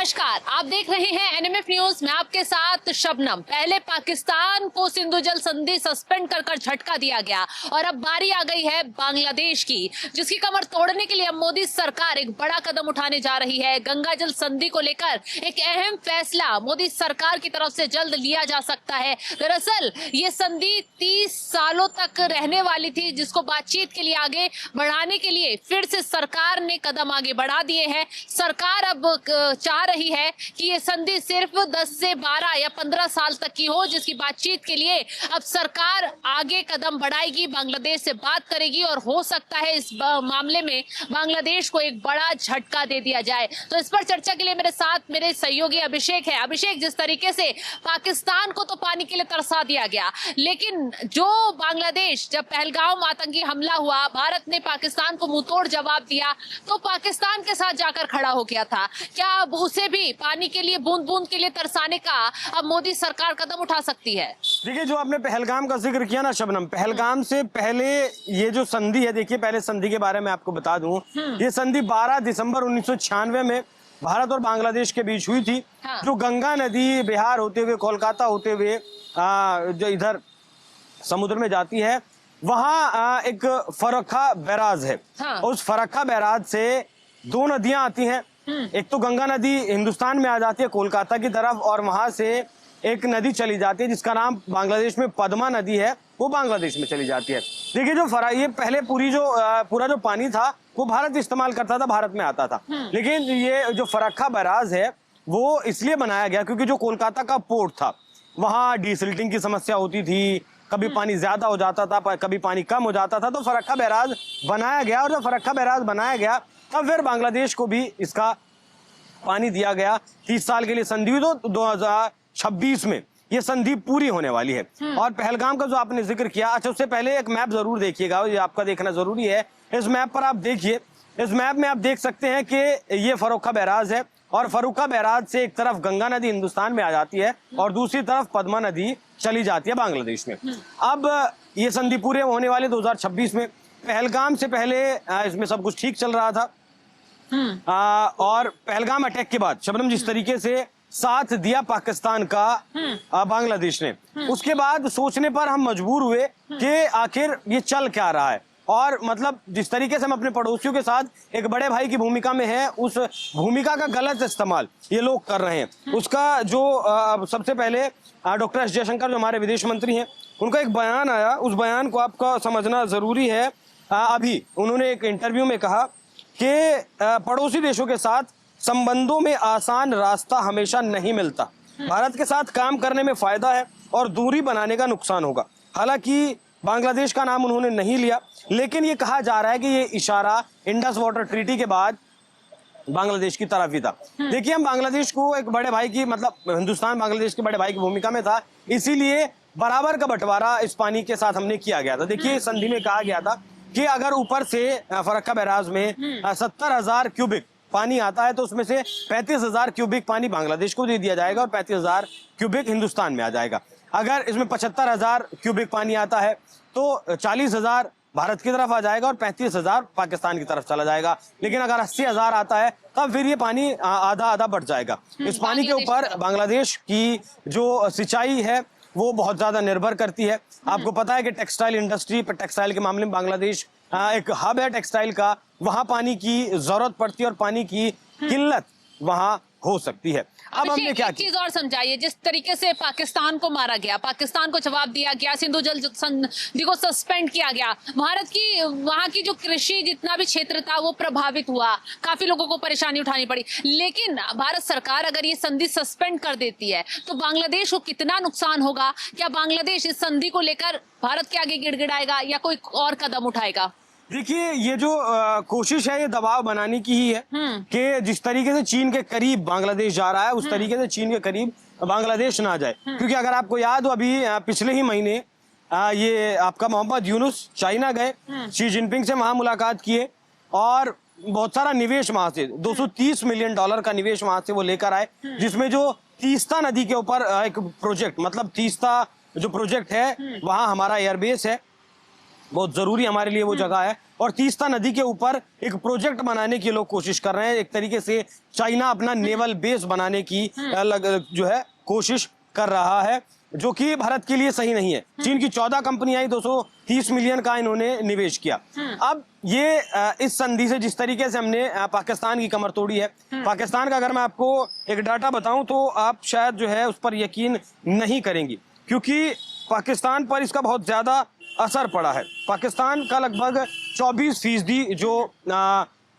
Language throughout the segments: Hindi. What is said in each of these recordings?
नमस्कार, आप देख रहे हैं एनएमएफ न्यूज। मैं आपके साथ शबनम। पहले पाकिस्तान को सिंधु जल संधि सस्पेंड कर झटका दिया गया और अब बारी आ गई है बांग्लादेश की, जिसकी कमर तोड़ने के लिए अब मोदी सरकार एक बड़ा कदम उठाने जा रही है। गंगा जल संधि को लेकर एक अहम फैसला मोदी सरकार की तरफ से जल्द लिया जा सकता है। दरअसल ये संधि 30 सालों तक रहने वाली थी, जिसको बातचीत के लिए आगे बढ़ाने के लिए फिर से सरकार ने कदम आगे बढ़ा दिए हैं। सरकार अब चाह रही है कि ये संधि सिर्फ 10 से 12 या 15 साल तक की हो, जिसकी बातचीत के लिए अब सरकार आगे कदम बढ़ाएगी, बांग्लादेश से बात करेगी और हो सकता है इस मामले में बांग्लादेश को एक बड़ा झटका दे दिया जाए। तो इस पर चर्चा के लिए मेरे साथ मेरे सहयोगी अभिषेक है। अभिषेक, जिस तरीके से पाकिस्तान को तो पानी के लिए तरसा दिया गया, लेकिन जो बांग्लादेश जब पहलगाम आतंकी हमला हुआ, भारत ने पाकिस्तान को मुंहतोड़ जवाब दिया, तो पाकिस्तान के साथ जाकर खड़ा हो गया था। क्या अब उसे भी पानी के लिए बूंद बूंद के लिए तरसाने का अब मोदी सरकार कदम उठा सकती है? देखिए, जो आपने पहलगाम का जिक्र किया ना शबनम, पहलगाम से पहले ये जो संधि है, देखिए पहले संधि के बारे में आपको बता दूं, ये संधि 12 दिसंबर 1996 में भारत और बांग्लादेश के बीच हुई थी। हाँ। जो गंगा नदी बिहार होते हुए कोलकाता होते हुए जो इधर समुद्र में जाती है, वहाँ एक फरक्का बैराज है। हाँ। उस फरक्का बैराज से दो नदियां आती हैं। एक तो गंगा नदी हिंदुस्तान में आ जाती है कोलकाता की तरफ, और वहां से एक नदी चली जाती है जिसका नाम बांग्लादेश में पद्मा नदी है, वो बांग्लादेश में चली जाती है। देखिए, जो ये पहले पूरा जो पानी था वो भारत इस्तेमाल करता था, भारत में आता था। लेकिन ये जो फरक्का बैराज है वो इसलिए बनाया गया क्योंकि जो कोलकाता का पोर्ट था वहाँ डिसिल्टिंग की समस्या होती थी, कभी पानी ज्यादा हो जाता था, कभी पानी कम हो जाता था, तो फरक्का बैराज बनाया गया। और जब फरक्का बैराज बनाया गया तब फिर बांग्लादेश को भी इसका पानी दिया गया। 30 साल के लिए संधि हुई, तो 2026 में ये संधि पूरी होने वाली है। और पहलगाम का जो आपने जिक्र किया, अच्छा उससे पहले एक मैप जरूर देखिएगा, ये आपका देखना जरूरी है। इस मैप पर आप देखिए, इस मैप में आप देख सकते हैं कि ये फरक्का बैराज है, और फरक्का बैराज से एक तरफ गंगा नदी हिंदुस्तान में आ जाती है और दूसरी तरफ पद्मा नदी चली जाती है बांग्लादेश में। अब ये संधि पूरे होने वाले 2026 में। पहलगाम से पहले इसमें सब कुछ ठीक चल रहा था, और पहलगाम अटैक के बाद शबनम जिस तरीके से साथ दिया पाकिस्तान का बांग्लादेश ने, उसके बाद सोचने पर हम मजबूर हुए कि आखिर ये चल क्या रहा है। और मतलब जिस तरीके से हम अपने पड़ोसियों के साथ एक बड़े भाई की भूमिका में है, उस भूमिका का गलत इस्तेमाल ये लोग कर रहे हैं। उसका जो सबसे पहले डॉक्टर एस जयशंकर जो हमारे विदेश मंत्री हैं, उनका एक बयान आया, उस बयान को आपका समझना जरूरी है। अभी उन्होंने एक इंटरव्यू में कहा कि पड़ोसी देशों के साथ संबंधों में आसान रास्ता हमेशा नहीं मिलता। भारत के साथ काम करने में फायदा है और दूरी बनाने का नुकसान होगा। हालांकि बांग्लादेश का नाम उन्होंने नहीं लिया, लेकिन ये कहा जा रहा है कि ये इशारा इंडस वाटर ट्रीटी के बाद बांग्लादेश की तरफ ही था। देखिए, हम बांग्लादेश को एक बड़े भाई की, मतलब हिंदुस्तान बांग्लादेश के बड़े भाई की भूमिका में था, इसीलिए बराबर का बंटवारा इस पानी के साथ हमने किया गया था। देखिए, संधि में कहा गया था कि अगर ऊपर से फरक्का बैराज में 70,000 क्यूबिक पानी आता है तो उसमें से 35,000 क्यूबिक पानी बांग्लादेश को दे दिया जाएगा और 35,000 क्यूबिक हिंदुस्तान में आ जाएगा। अगर इसमें 75,000 क्यूबिक पानी आता है तो 40,000 भारत की तरफ आ जाएगा और 35,000 पाकिस्तान की तरफ चला जाएगा। लेकिन अगर 80,000 आता है तब फिर ये पानी आधा आधा बढ़ जाएगा। इस पानी के ऊपर बांग्लादेश की जो सिंचाई है वो बहुत ज्यादा निर्भर करती है। आपको पता है कि टेक्सटाइल इंडस्ट्री, टेक्सटाइल के मामले में बांग्लादेश एक हब है टेक्सटाइल का, वहां पानी की जरूरत पड़ती है और पानी की किल्लत वहां हो सकती है। अब हमने क्या एक चीज और समझाइए, जिस तरीके से पाकिस्तान को मारा गया, पाकिस्तान को जवाब दिया गया, सिंधु जल संधि को सस्पेंड किया गया, भारत की वहां की जो कृषि जितना भी क्षेत्र था वो प्रभावित हुआ, काफी लोगों को परेशानी उठानी पड़ी। लेकिन भारत सरकार अगर ये संधि सस्पेंड कर देती है तो बांग्लादेश को कितना नुकसान होगा? क्या बांग्लादेश इस संधि को लेकर भारत के आगे गिड़गिड़ाएगा या कोई और कदम उठाएगा? देखिए, ये जो कोशिश है ये दबाव बनाने की ही है कि जिस तरीके से चीन के करीब बांग्लादेश जा रहा है उस तरीके से चीन के करीब बांग्लादेश ना जाए। क्योंकि अगर आपको याद हो, अभी पिछले ही महीने ये आपका मोहम्मद यूनुस चाइना गए, शी जिनपिंग से वहां मुलाकात किए और बहुत सारा निवेश वहां से $230 मिलियन का निवेश वहां से वो लेकर आए, जिसमें जो तीस्ता नदी के ऊपर एक प्रोजेक्ट, मतलब तीस्ता जो प्रोजेक्ट है वहां हमारा एयरबेस है, बहुत जरूरी हमारे लिए वो जगह है। और तीस्ता नदी के ऊपर एक प्रोजेक्ट बनाने की लोग कोशिश कर रहे हैं। एक तरीके से चाइना अपना नेवल बेस बनाने की जो है कोशिश कर रहा है, जो कि भारत के लिए सही नहीं है। चीन की 14 कंपनियां आई, 230 मिलियन का इन्होंने निवेश किया। अब ये इस संधि से जिस तरीके से हमने पाकिस्तान की कमर तोड़ी है, पाकिस्तान का अगर मैं आपको एक डाटा बताऊं तो आप शायद जो है उस पर यकीन नहीं करेंगी, क्योंकि पाकिस्तान पर इसका बहुत ज्यादा असर पड़ा है। पाकिस्तान का लगभग 24% जो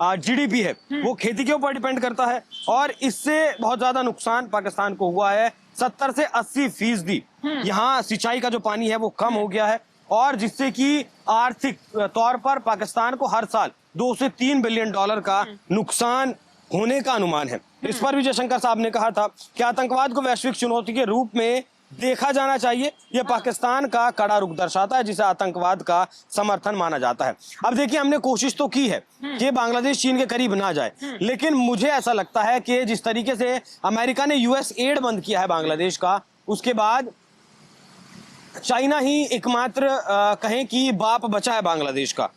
जीडीपी है वो खेती के ऊपर डिपेंड करता है, और इससे बहुत ज्यादा नुकसान पाकिस्तान को हुआ है। 70 से 80% यहाँ सिंचाई का जो पानी है वो कम हो गया है, और जिससे कि आर्थिक तौर पर पाकिस्तान को हर साल 2 से 3 बिलियन डॉलर का नुकसान होने का अनुमान है। इस पर भी जयशंकर साहब ने कहा था कि आतंकवाद को वैश्विक चुनौती के रूप में देखा जाना चाहिए। यह पाकिस्तान का कड़ा रुख दर्शाता है, जिसे आतंकवाद का समर्थन माना जाता है। अब देखिए, हमने कोशिश तो की है कि बांग्लादेश चीन के करीब ना जाए, लेकिन मुझे ऐसा लगता है कि जिस तरीके से अमेरिका ने यूएस एड बंद किया है बांग्लादेश का, उसके बाद चाइना ही एकमात्र कहें कि बाप बचा है बांग्लादेश का।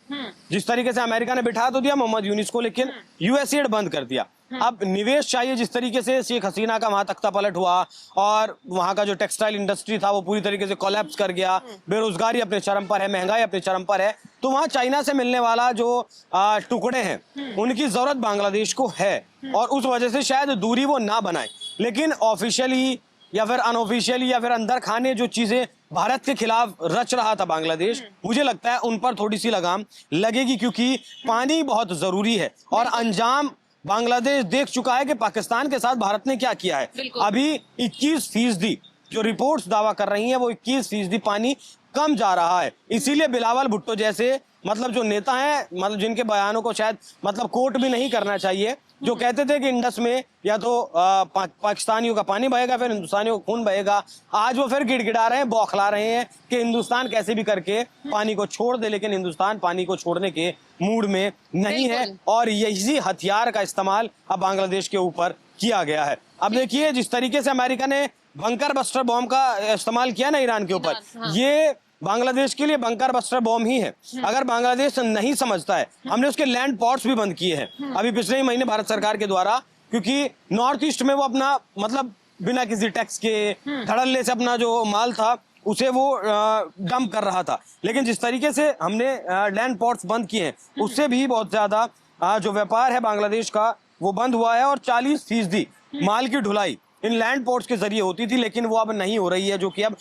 जिस तरीके से अमेरिका ने बिठा तो दिया मोहम्मद यूनिस को, लेकिन यूएस एड बंद कर दिया। अब निवेश चाहिए। जिस तरीके से शेख हसीना का वहां तख्ता पलट हुआ और वहां का जो टेक्सटाइल इंडस्ट्री था वो पूरी तरीके से कोलैप्स कर गया, बेरोजगारी अपने चरम पर है, महंगाई अपने चरम पर है, तो वहां चाइना से मिलने वाला जो टुकड़े हैं उनकी जरूरत बांग्लादेश को है, और उस वजह से शायद दूरी वो ना बनाए। लेकिन ऑफिशियली या फिर अनऑफिशियली या फिर अंदर खाने जो चीजें भारत के खिलाफ रच रहा था बांग्लादेश, मुझे लगता है उन पर थोड़ी सी लगाम लगेगी, क्योंकि पानी बहुत जरूरी है। और अंजाम बांग्लादेश देख चुका है कि पाकिस्तान के साथ भारत ने क्या किया है। अभी 21% जो रिपोर्ट्स दावा कर रही हैं वो 21% पानी कम जा रहा है। इसीलिए बिलावल भुट्टो जैसे मतलब जो नेता हैं, मतलब जिनके बयानों को शायद मतलब कोट भी नहीं करना चाहिए, जो कहते थे कि इंडस में या तो पाकिस्तानियों का पानी बहेगा फिर हिंदुस्तानियों का खून बहेगा, आज वो फिर गिड़गिड़ा रहे हैं, बौखला रहे हैं कि हिंदुस्तान कैसे भी करके पानी को छोड़ दे, लेकिन हिंदुस्तान पानी को छोड़ने के मूड में नहीं है। और यही हथियार का इस्तेमाल अब बांग्लादेश के ऊपर किया गया है। अब देखिए, जिस तरीके से अमेरिका ने बंकर बस्टर बॉम्ब का इस्तेमाल किया ना ईरान के ऊपर, ये बांग्लादेश के लिए बंकर बस्टर बॉम्ब ही है। अगर बांग्लादेश नहीं समझता है, हमने उसके लैंड पोर्ट्स भी बंद किए हैं अभी पिछले ही महीने भारत सरकार के द्वारा, क्योंकि नॉर्थ ईस्ट में वो अपना मतलब बिना किसी टैक्स के धड़ल्ले से अपना जो माल था उसे वो डंप कर रहा था। लेकिन जिस तरीके से हमने लैंड पोर्ट्स बंद किए हैं, उससे भी बहुत ज्यादा जो व्यापार है बांग्लादेश का वो बंद हुआ है। और 40% माल की ढुलाई इन लैंड पोर्ट्स के जरिए होती थी, लेकिन वो अब नहीं हो रही है, जो कि अब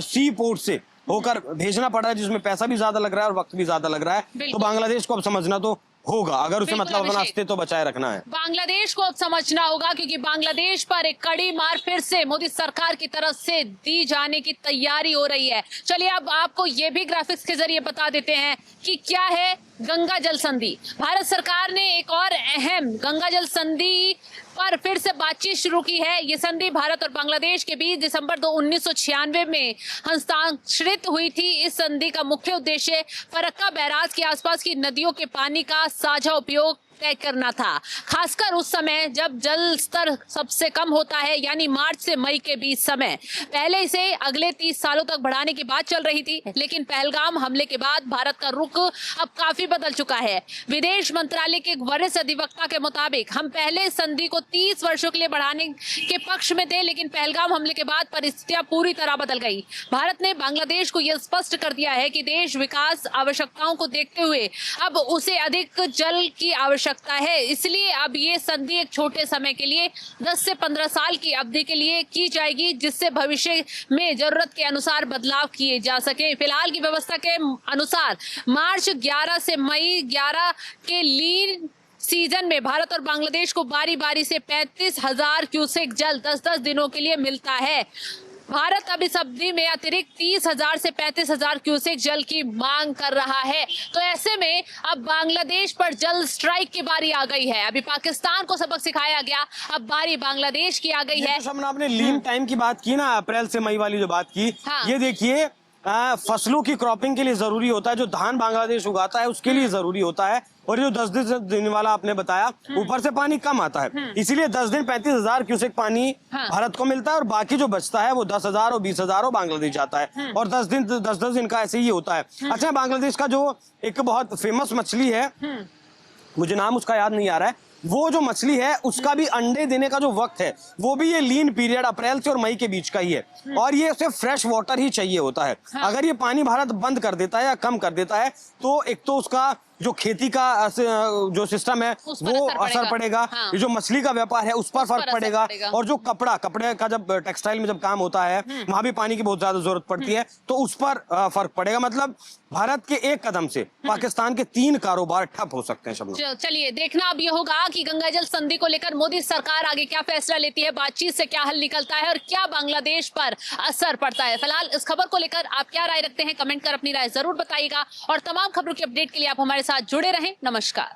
सी पोर्ट से होकर भेजना पड़ रहा है, जिसमें पैसा भी ज्यादा लग रहा है और वक्त भी ज्यादा लग रहा है। तो बांग्लादेश को अब समझना तो होगा, अगर उसे मतलब अपना अस्तित्व बचाए रखना है। बांग्लादेश को अब समझना होगा, क्योंकि बांग्लादेश पर एक कड़ी मार फिर से मोदी सरकार की तरफ से दी जाने की तैयारी हो रही है। चलिए अब आपको ये भी ग्राफिक्स के जरिए बता देते हैं कि क्या है गंगा जल संधि। भारत सरकार ने एक और अहम गंगा जल संधि पर फिर से बातचीत शुरू की है। ये संधि भारत और बांग्लादेश के बीच दिसंबर 1996 में हस्ताक्षरित हुई थी। इस संधि का मुख्य उद्देश्य फरक्का बैराज के आसपास की नदियों के पानी का साझा उपयोग तय करना था, खासकर उस समय जब जल स्तर सबसे कम होता है, यानी मार्च से मई के बीच समय। पहले इसे अगले 30 सालों तक बढ़ाने की बात चल रही थी, लेकिन पहलगाम हमले के बाद भारत का रुख अब काफी बदल चुका है। विदेश मंत्रालय के एक वरिष्ठ अधिवक्ता के मुताबिक हम पहले संधि को 30 वर्षों के लिए बढ़ाने के पक्ष में थे, लेकिन पहलगाम हमले के बाद परिस्थितियां पूरी तरह बदल गई। भारत ने बांग्लादेश को यह स्पष्ट कर दिया है कि देश विकास आवश्यकताओं को देखते हुए अब उसे अधिक जल की आवश्यकता है, इसलिए अब ये संधि एक छोटे समय के लिए 10 से 15 साल की अवधि के लिए की जाएगी, जिससे भविष्य में जरूरत के अनुसार बदलाव किए जा सके। फिलहाल की व्यवस्था के अनुसार मार्च 11 से मई 11 के लीन सीजन में भारत और बांग्लादेश को बारी बारी से 35,000 क्यूसेक जल 10-10 दिनों के लिए मिलता है। भारत अब इस अवधि में अतिरिक्त 30,000 से 35,000 क्यूसेक जल की मांग कर रहा है। तो ऐसे में अब बांग्लादेश पर जल स्ट्राइक की बारी आ गई है। अभी पाकिस्तान को सबक सिखाया गया, अब बारी बांग्लादेश की आ गई है। तो आपने लीन टाइम की बात की ना, अप्रैल से मई वाली जो बात की, हाँ। ये देखिए फसलों की क्रॉपिंग के लिए जरूरी होता है, जो धान बांग्लादेश उगाता है उसके लिए जरूरी होता है। और जो 10 दिन वाला आपने बताया, ऊपर से पानी कम आता है, इसीलिए 10 दिन 35,000 क्यूसेक पानी भारत को मिलता है, और बाकी जो बचता है वो 10,000 और 20,000 और बांग्लादेश जाता है। और 10 दिन का ऐसे ही होता है। अच्छा, बांग्लादेश का जो एक बहुत फेमस मछली है, मुझे नाम उसका याद नहीं आ रहा है, वो जो मछली है उसका भी अंडे देने का जो वक्त है वो भी ये लीन पीरियड अप्रैल से और मई के बीच का ही है। और ये सिर्फ फ्रेश वाटर ही चाहिए होता है। अगर ये पानी भारत बंद कर देता है या कम कर देता है तो एक तो उसका जो खेती का जो सिस्टम है वो असर पड़ेगा। ये जो मछली का व्यापार है उस पर फर्क पड़ेगा। और जो कपड़े का जब टेक्सटाइल में जब काम होता है वहां भी पानी की बहुत ज्यादा जरूरत पड़ती है, तो उस पर फर्क पड़ेगा। मतलब भारत के एक कदम से पाकिस्तान के 3 कारोबार ठप हो सकते हैं। शबनम, चलिए देखना अब ये होगा कि गंगा जल संधि को लेकर मोदी सरकार आगे क्या फैसला लेती है, बातचीत से क्या हल निकलता है और क्या बांग्लादेश पर असर पड़ता है। फिलहाल इस खबर को लेकर आप क्या राय रखते हैं, कमेंट कर अपनी राय जरूर बताइएगा। और तमाम खबरों की अपडेट के लिए आप हमारे साथ जुड़े रहें। नमस्कार।